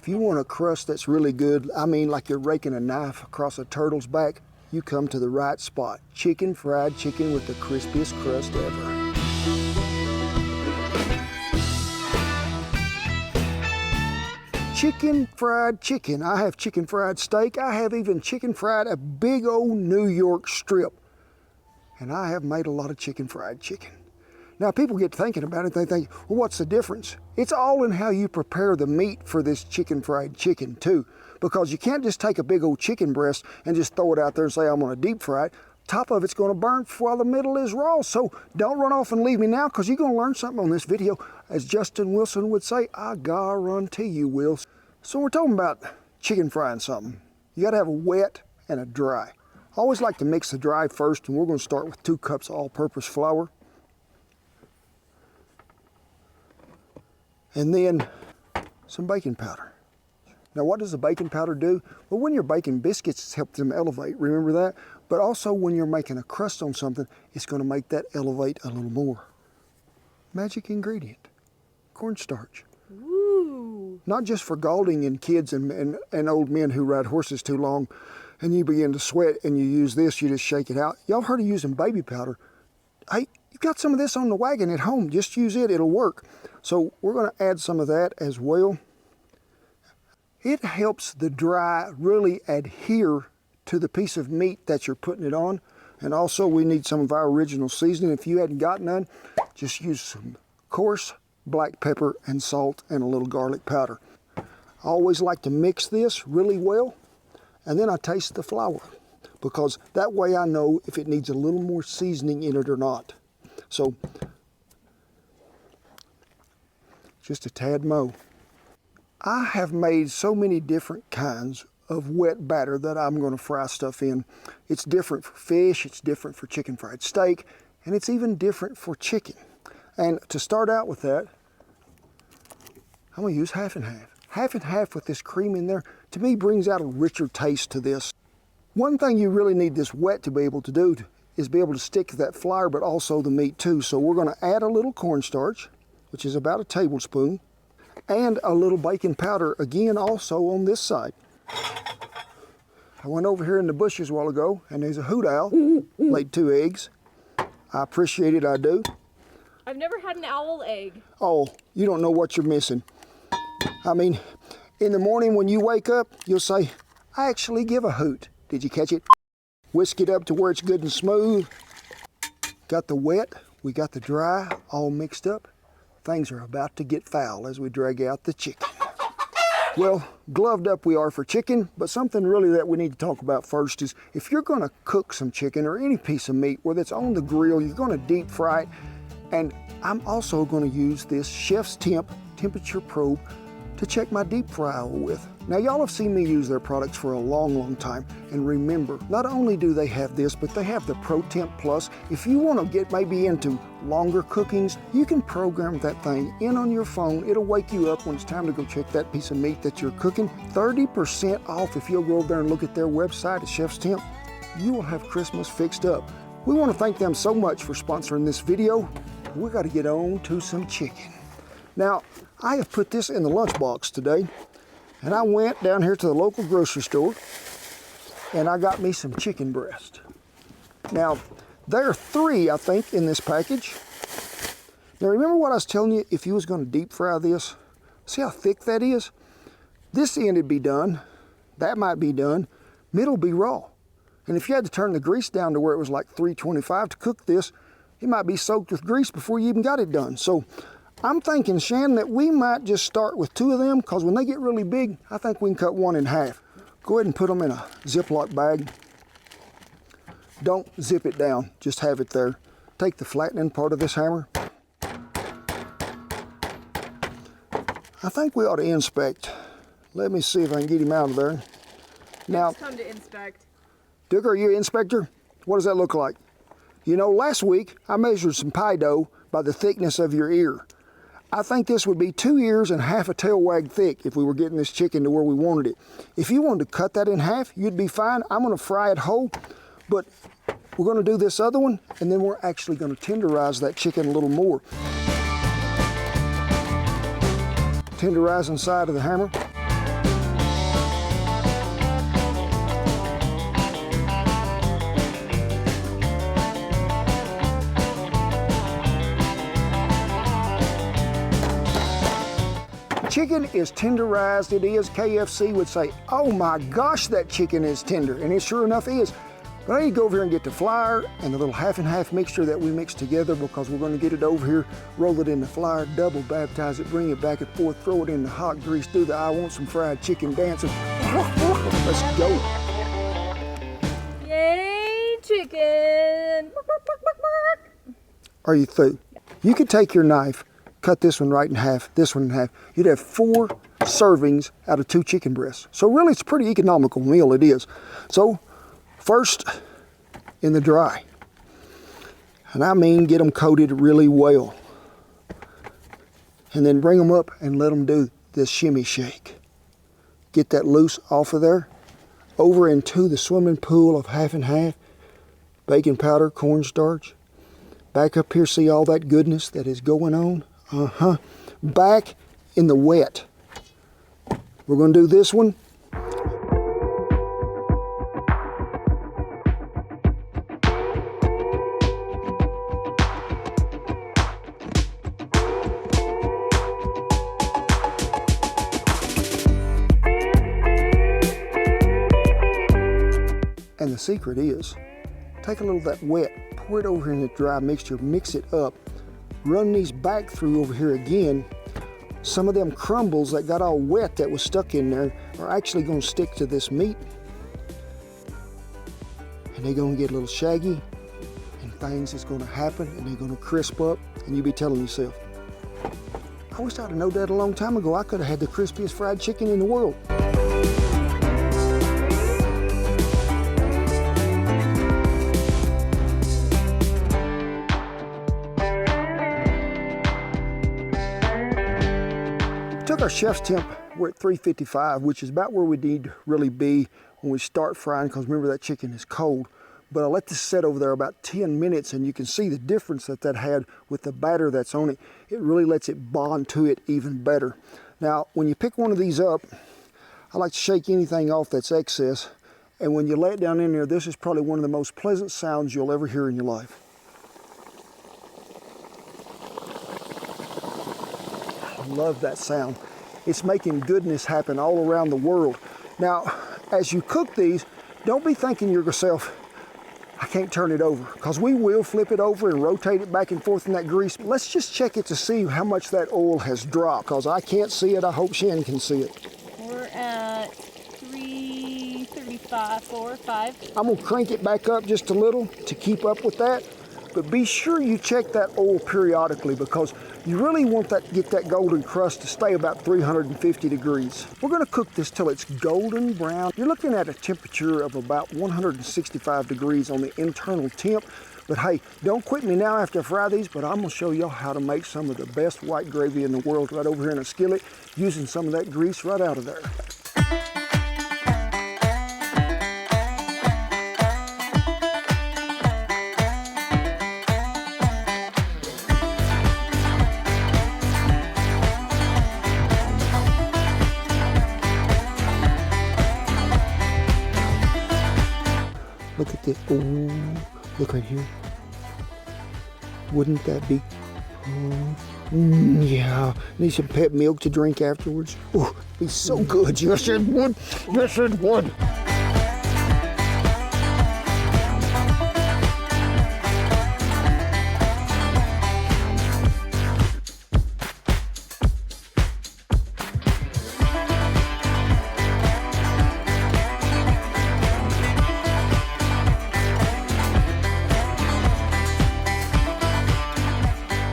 If you want a crust that's really good, I mean like you're raking a knife across a turtle's back, you come to the right spot. Chicken fried chicken with the crispiest crust ever. Chicken fried chicken. I have chicken fried steak. I have even chicken fried a big old New York strip. And I have made a lot of chicken fried chicken. Now people get thinking about it, they think, well, what's the difference? It's all in how you prepare the meat for this chicken fried chicken too. Because you can't just take a big old chicken breast and just throw it out there and say, I'm gonna deep fry it. Top of it's gonna burn while the middle is raw. So don't run off and leave me now, because you're gonna learn something on this video. As Justin Wilson would say, I guarantee you will. So we're talking about chicken frying something. You gotta have a wet and a dry. I always like to mix the dry first, and we're gonna start with 2 cups of all-purpose flour. And then some baking powder. Now what does the baking powder do? Well, when you're baking biscuits, it helps them elevate, remember that? But also when you're making a crust on something, it's gonna make that elevate a little more. Magic ingredient, cornstarch. Ooh. Not just for Galding and kids and old men who ride horses too long and you begin to sweat and you use this, you just shake it out. Y'all heard of using baby powder. Hey, you've got some of this on the wagon at home, just use it, it'll work. So we're gonna add some of that as well. It helps the dry really adhere to the piece of meat that you're putting it on. And also we need some of our original seasoning. If you hadn't got none, just use some coarse black pepper and salt and a little garlic powder. I always like to mix this really well, and then I taste the flour, because that way I know if it needs a little more seasoning in it or not. So, just a tad more. I have made so many different kinds of wet batter that I'm going to fry stuff in. It's different for fish, it's different for chicken fried steak, and it's even different for chicken. And to start out with that, I'm going to use half and half. Half and half with this cream in there, to me, brings out a richer taste to this. One thing you really need this wet to be able to do is be able to stick to that flour, but also the meat too. So we're going to add a little cornstarch, which is about a tablespoon, and a little baking powder, again, also on this side. I went over here in the bushes a while ago, and there's a hoot owl, laid 2 eggs. I appreciate it, I do. I've never had an owl egg. Oh, you don't know what you're missing. I mean, in the morning when you wake up, you'll say, I actually give a hoot. Did you catch it? Whisk it up to where it's good and smooth. Got the wet, we got the dry, all mixed up. Things are about to get foul as we drag out the chicken. Well, gloved up we are for chicken, but something really that we need to talk about first is if you're gonna cook some chicken or any piece of meat, whether it's on the grill, you're gonna deep fry it, and I'm also gonna use this Chef's temperature probe to check my deep fry oil with. Now y'all have seen me use their products for a long time, and remember, not only do they have this, but they have the Pro Temp Plus. If you want to get maybe into longer cookings, you can program that thing in on your phone. It'll wake you up when it's time to go check that piece of meat that you're cooking. 30% off if you'll go over there and look at their website at Chef's Temp. You will have Christmas fixed up. We want to thank them so much for sponsoring this video. We got to get on to some chicken. Now, I have put this in the lunchbox today, and I went down here to the local grocery store, and I got me some chicken breast. Now, there are 3, I think, in this package. Now, remember what I was telling you, if you was going to deep fry this? See how thick that is? This end would be done, that might be done, middle be raw. And if you had to turn the grease down to where it was like 325 to cook this, it might be soaked with grease before you even got it done. So I'm thinking, Shannon, that we might just start with 2 of them, because when they get really big, I think we can cut 1 in half. Go ahead and put them in a Ziploc bag. Don't zip it down, just have it there. Take the flattening part of this hammer. I think we ought to inspect. Let me see if I can get him out of there. Now, It's come to inspect. Duke, are you an inspector? What does that look like? You know, last week I measured some pie dough by the thickness of your ear. I think this would be 2 ears and half a tail wag thick if we were getting this chicken to where we wanted it. If you wanted to cut that in half, you'd be fine. I'm gonna fry it whole, but we're gonna do this other one, and then we're actually gonna tenderize that chicken a little more. Tenderizing side of the hammer. chicken is tenderized. It is. KFC would say, oh my gosh, that chicken is tender. And it sure enough is. But I need to go over here and get the flour and the little half and half mixture that we mixed together, because we're going to get it over here, roll it in the flour, double baptize it, bring it back and forth, throw it in the hot grease, do the I want some fried chicken dancing. Let's go. Yay, chicken. Are you through? You could take your knife, cut this one right in half, this one in half. You'd have 4 servings out of 2 chicken breasts. So really it's a pretty economical meal, it is. So first, in the dry. And I mean get them coated really well. And then bring them up and let them do this shimmy shake. Get that loose off of there. Over into the swimming pool of half and half. Baking powder, cornstarch. Back up here, see all that goodness that is going on? Back in the wet. We're going to do this one. And the secret is, take a little of that wet, pour it over in the dry mixture, mix it up, run these back through over here again. Some of them crumbles that got all wet that was stuck in there are actually going to stick to this meat. And they're going to get a little shaggy, and things is going to happen, and they're going to crisp up, and you'll be telling yourself, I wish I'd have known that a long time ago. I could have had the crispiest fried chicken in the world. Took our chef's temp, we're at 355, which is about where we need to really be when we start frying, because remember that chicken is cold. But I let this set over there about 10 minutes, and you can see the difference that that had with the batter that's on it. It really lets it bond to it even better. Now, when you pick one of these up, I like to shake anything off that's excess, and when you lay it down in there, this is probably one of the most pleasant sounds you'll ever hear in your life. Love that sound. It's making goodness happen all around the world. Now, as you cook these, don't be thinking to yourself, I can't turn it over, because we will flip it over and rotate it back and forth in that grease. Let's just check it to see how much that oil has dropped, because I can't see it. I hope Shan can see it. We're at 335, 4, 5. I'm gonna crank it back up just a little to keep up with that. But be sure you check that oil periodically, because you really want that, get that golden crust to stay about 350 degrees. We're gonna cook this till it's golden brown. You're looking at a temperature of about 165 degrees on the internal temp. But hey, don't quit me now after I fry these, but I'm gonna show y'all how to make some of the best white gravy in the world right over here in a skillet, using some of that grease right out of there. Look at this. Oh, look right here. Wouldn't that be? Yeah. Need some pet milk to drink afterwards. Oh, be so good. Yes, it would. Yes, it would.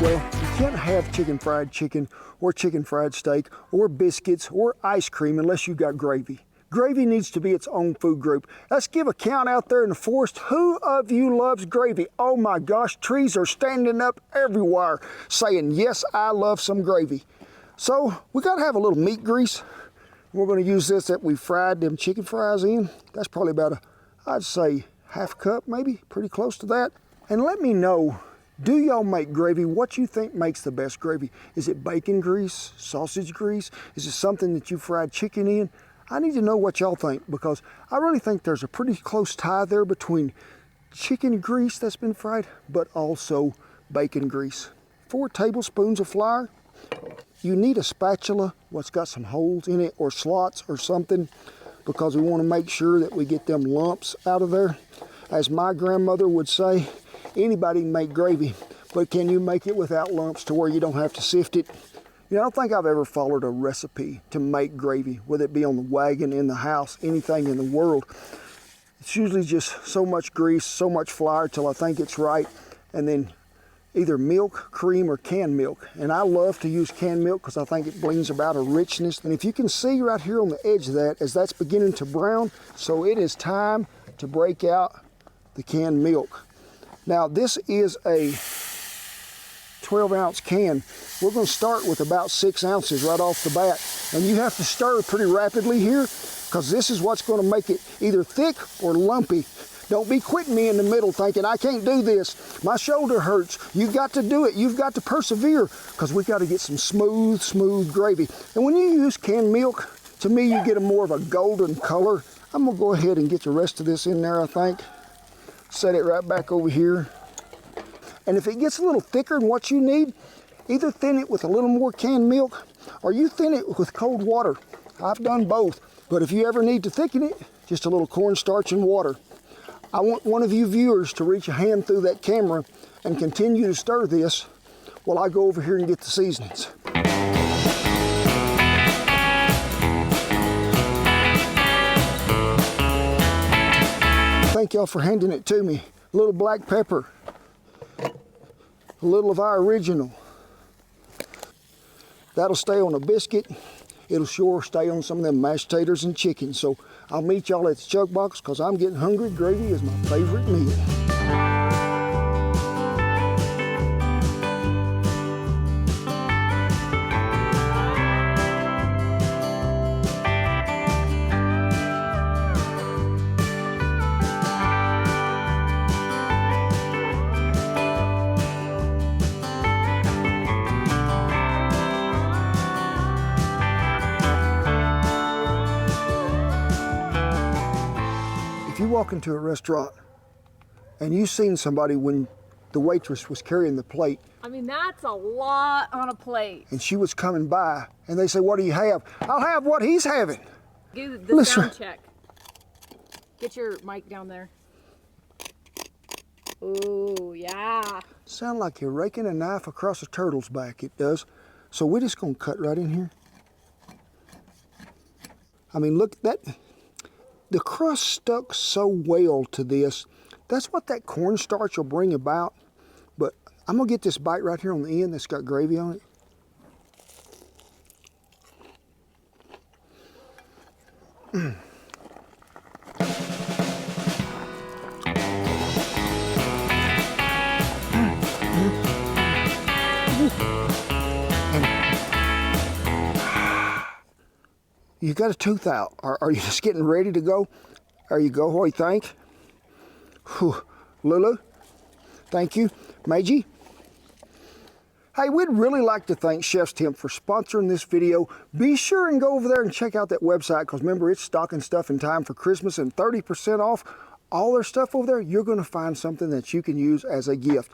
Well, you can't have fried chicken or chicken fried steak or biscuits or ice cream unless you've got gravy. Gravy needs to be its own food group. Let's give a count out there in the forest. Who of you loves gravy? Oh my gosh, trees are standing up everywhere saying, yes, I love some gravy. So we gotta have a little meat grease. We're gonna use this that we fried them chicken fries in. That's probably about I'd say half cup, maybe, pretty close to that. And let me know, do y'all make gravy? What you think makes the best gravy? Is it bacon grease, sausage grease? Is it something that you fried chicken in? I need to know what y'all think, because I really think there's a pretty close tie there between chicken grease that's been fried, but also bacon grease. 4 tablespoons of flour. You need a spatula what's got some holes in it or slots or something, because we want to make sure that we get them lumps out of there. As my grandmother would say, anybody can make gravy, but can you make it without lumps to where you don't have to sift it? You know, I don't think I've ever followed a recipe to make gravy, whether it be on the wagon, in the house, anything in the world. It's usually just so much grease, so much flour till I think it's right, and then either milk, cream, or canned milk. And I love to use canned milk because I think it brings about a richness. And if you can see right here on the edge of that, as that's beginning to brown, so it is time to break out the canned milk. Now this is a 12-ounce can. We're going to start with about 6 ounces right off the bat. And you have to stir pretty rapidly here, because this is what's going to make it either thick or lumpy. Don't be quitting me in the middle thinking, I can't do this. My shoulder hurts. You've got to do it. You've got to persevere, because we've got to get some smooth gravy. And when you use canned milk, to me, you get a more of a golden color. I'm going to go ahead and get the rest of this in there, I think. Set it right back over here. And if it gets a little thicker than what you need, either thin it with a little more canned milk, or you thin it with cold water. I've done both. But if you ever need to thicken it, just a little cornstarch and water. I want one of you viewers to reach a hand through that camera and continue to stir this while I go over here and get the seasonings. Thank y'all for handing it to me. A little black pepper, a little of our original. That'll stay on a biscuit. It'll sure stay on some of them mashed taters and chicken. So I'll meet y'all at the chuck box, because I'm getting hungry. Gravy is my favorite meal. If you walk into a restaurant and you've seen somebody when the waitress was carrying the plate, I mean, that's a lot on a plate. and she was coming by and they say, what do you have? I'll have what he's having. Do the Listen. sound check. Get your mic down there. Ooh, yeah. Sound like you're raking a knife across a turtle's back, it does. So we're just gonna cut right in here. I mean, look, the crust stuck so well to this. That's what that cornstarch will bring about. But I'm gonna get this bite right here on the end that's got gravy on it. You got a tooth out. Are you just getting ready to go? There you go. What do you think? Whew. Lulu, thank you. Meiji. Hey, we'd really like to thank Chef's Temp for sponsoring this video. Be sure and go over there and check out that website, because remember, it's stocking stuff in time for Christmas, and 30% off all their stuff over there. You're going to find something that you can use as a gift.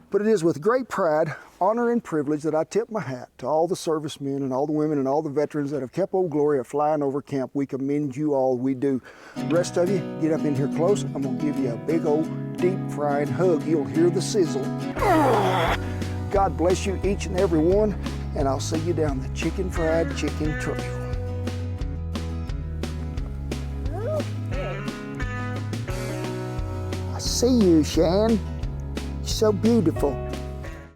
But it is with great pride, honor, and privilege that I tip my hat to all the servicemen and all the women and all the veterans that have kept Old Glory flying over camp. We commend you all. We do. The rest of you, get up in here close. I'm going to give you a big old deep fried hug. You'll hear the sizzle. God bless you, each and every one, and I'll see you down the chicken fried chicken trail. I see you, Shan. You're so beautiful.